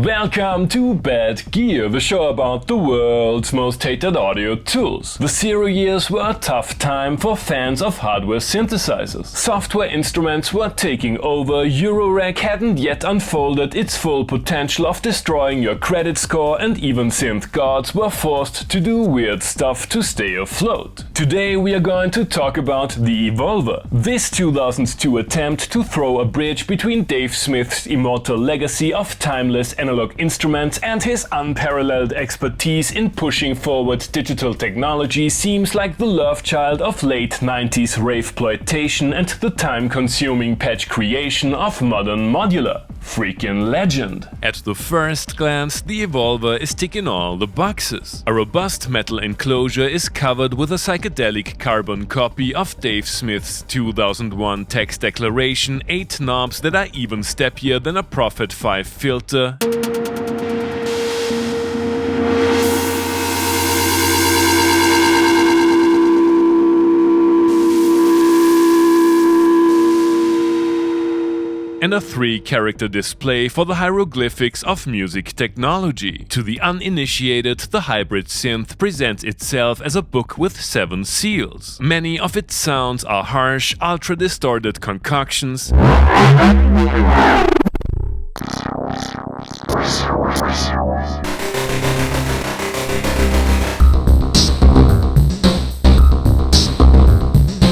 Welcome to Bad Gear, the show about the world's most hated audio tools. The 0 years were a tough time for fans of hardware synthesizers. Software instruments were taking over, Eurorack hadn't yet unfolded its full potential of destroying your credit score, and even synth gods were forced to do weird stuff to stay afloat. Today we are going to talk about the Evolver. This 2002 attempt to throw a bridge between Dave Smith's immortal legacy of timeless analog instruments and his unparalleled expertise in pushing forward digital technology seems like the love child of late 90s raveploitation and the time-consuming patch creation of modern modular. Freaking legend. At the first glance, the Evolver is ticking all the boxes. A robust metal enclosure is covered with a psychedelic carbon copy of Dave Smith's 2001 text declaration, 8 knobs that are even steppier than a Prophet 5 filter, and a 3-character display for the hieroglyphics of music technology. To the uninitiated, the hybrid synth presents itself as a book with 7 seals. Many of its sounds are harsh, ultra-distorted concoctions,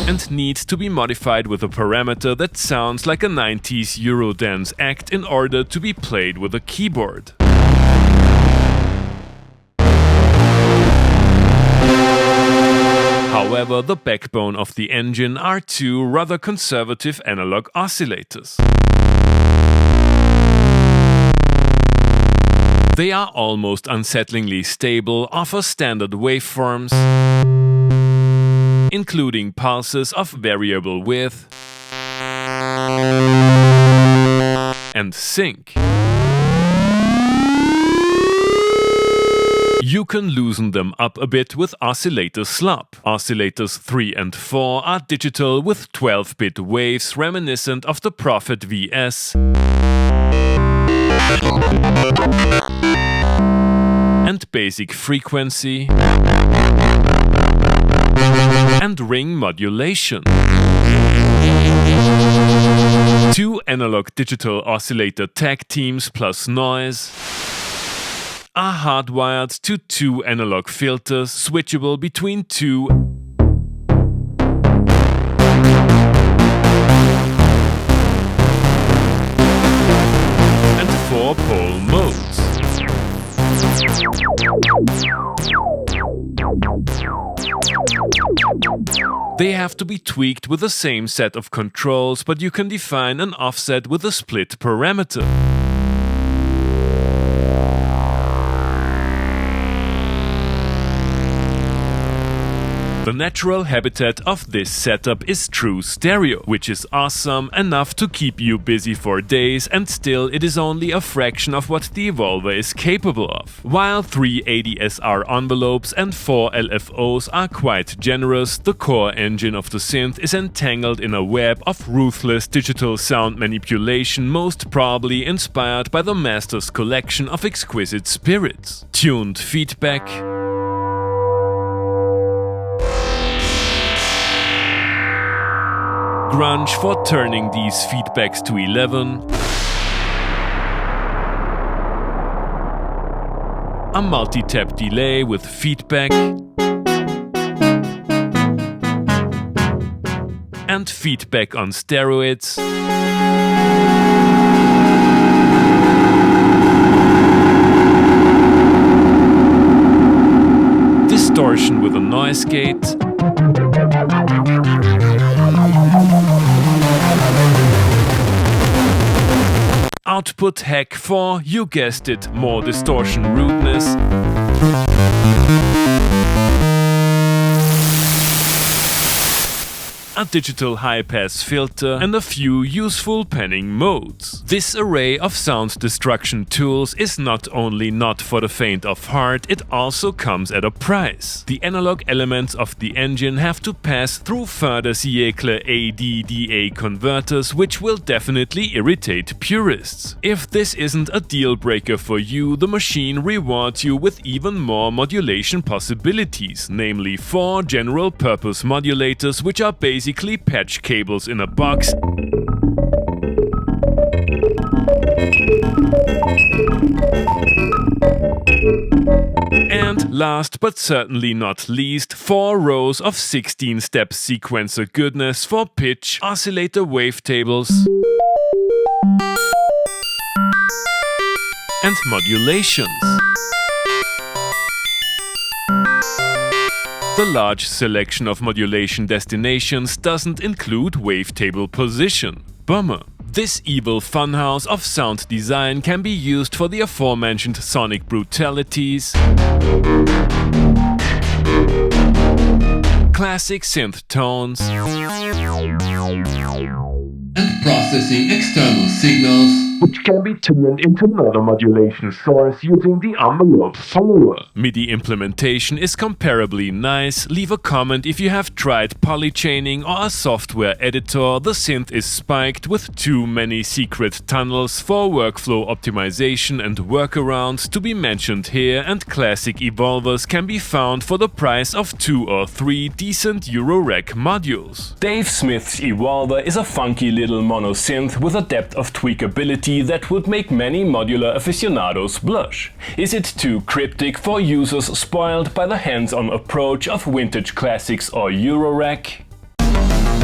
and need to be modified with a parameter that sounds like a 90s Eurodance act in order to be played with a keyboard. However, the backbone of the engine are 2 rather conservative analog oscillators. They are almost unsettlingly stable, offer standard waveforms, including pulses of variable width and sync. You can loosen them up a bit with Oscillator Slop. Oscillators 3 and 4 are digital with 12-bit waves reminiscent of the Prophet VS and basic frequency and ring modulation. 2 analog-digital oscillator tag teams plus noise are hardwired to 2 analog filters, switchable between 2 and 4-pole modes. They have to be tweaked with the same set of controls, but you can define an offset with a split parameter. The natural habitat of this setup is true stereo, which is awesome, enough to keep you busy for days, and still it is only a fraction of what the Evolver is capable of. While 3 ADSR envelopes and 4 LFOs are quite generous, the core engine of the synth is entangled in a web of ruthless digital sound manipulation, most probably inspired by the Master's collection of exquisite spirits. Tuned feedback, Grunge for turning these feedbacks to 11, a multitap delay with feedback, and feedback on steroids, distortion with a noise gate, output hack for, you guessed it, more distortion rudeness, a digital high-pass filter, and a few useful panning modes. This array of sound destruction tools is not only not for the faint of heart, it also comes at a price. The analog elements of the engine have to pass through further Sequential ADDA converters, which will definitely irritate purists. If this isn't a deal breaker for you, the machine rewards you with even more modulation possibilities, namely 4 general-purpose modulators, which are basically patch cables in a box. And last but certainly not least, 4 rows of 16-step sequencer goodness for pitch, oscillator wavetables, and modulations. The large selection of modulation destinations doesn't include wavetable position. Bummer. This evil funhouse of sound design can be used for the aforementioned sonic brutalities, classic synth tones, and processing external signals, which can be turned into another modulation source using the envelope follower. MIDI implementation is comparably nice. Leave a comment if you have tried polychaining or a software editor. The synth is spiked with too many secret tunnels for workflow optimization and workarounds to be mentioned here, and classic evolvers can be found for the price of 2 or 3 decent Eurorack modules. Dave Smith's Evolver is a funky little mono synth with a depth of tweakability that would make many modular aficionados blush. Is it too cryptic for users spoiled by the hands-on approach of vintage classics or Eurorack?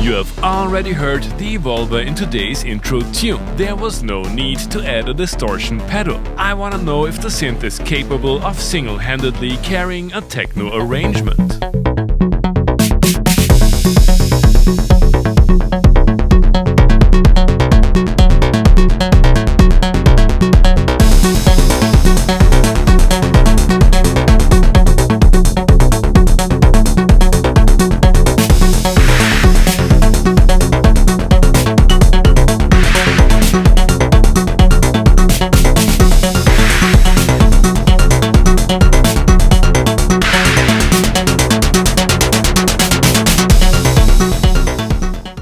You have already heard the Evolver in today's intro tune. There was no need to add a distortion pedal. I wanna know if the synth is capable of single-handedly carrying a techno arrangement.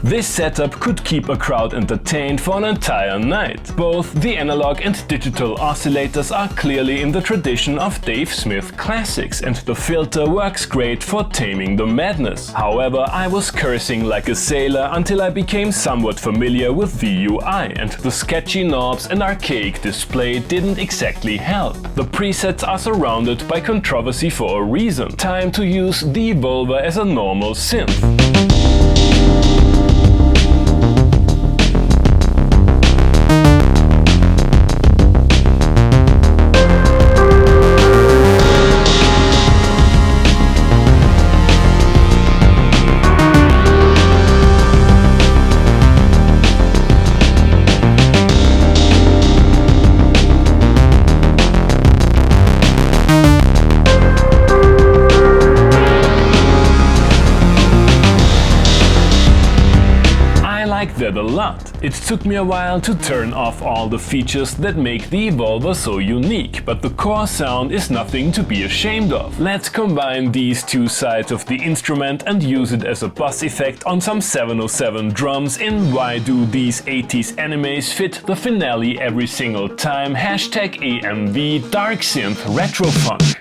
This setup could keep a crowd entertained for an entire night. Both the analog and digital oscillators are clearly in the tradition of Dave Smith classics, and the filter works great for taming the madness. However, I was cursing like a sailor until I became somewhat familiar with the UI, and the sketchy knobs and archaic display didn't exactly help. The presets are surrounded by controversy for a reason. Time to use the Evolver as a normal synth. That a lot. It took me a while to turn off all the features that make the Evolver so unique, but the core sound is nothing to be ashamed of. Let's combine these two sides of the instrument and use it as a bus effect on some 707 drums in Why Do These 80s Animes Fit the Finale Every Single Time #AMV DarkSynth RetroFunk.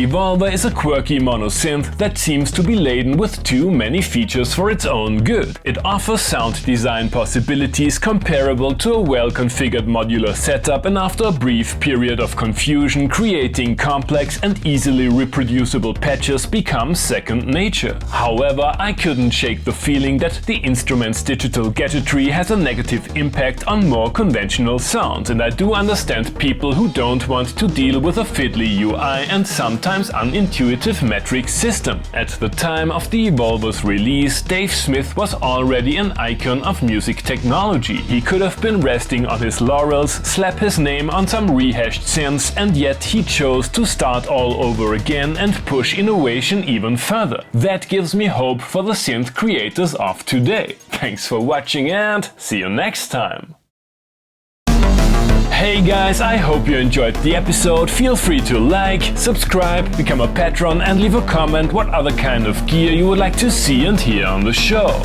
DSI Evolver is a quirky mono-synth that seems to be laden with too many features for its own good. It offers sound design possibilities comparable to a well-configured modular setup, and after a brief period of confusion, creating complex and easily reproducible patches becomes second nature. However, I couldn't shake the feeling that the instrument's digital gadgetry has a negative impact on more conventional sounds, and I do understand people who don't want to deal with a fiddly UI and sometimes unintuitive metric system. At the time of the Evolver's release, Dave Smith was already an icon of music technology. He could have been resting on his laurels, slap his name on some rehashed synths, and yet he chose to start all over again and push innovation even further. That gives me hope for the synth creators of today. Thanks for watching and see you next time! Hey guys, I hope you enjoyed the episode. Feel free to like, subscribe, become a patron and leave a comment what other kind of gear you would like to see and hear on the show.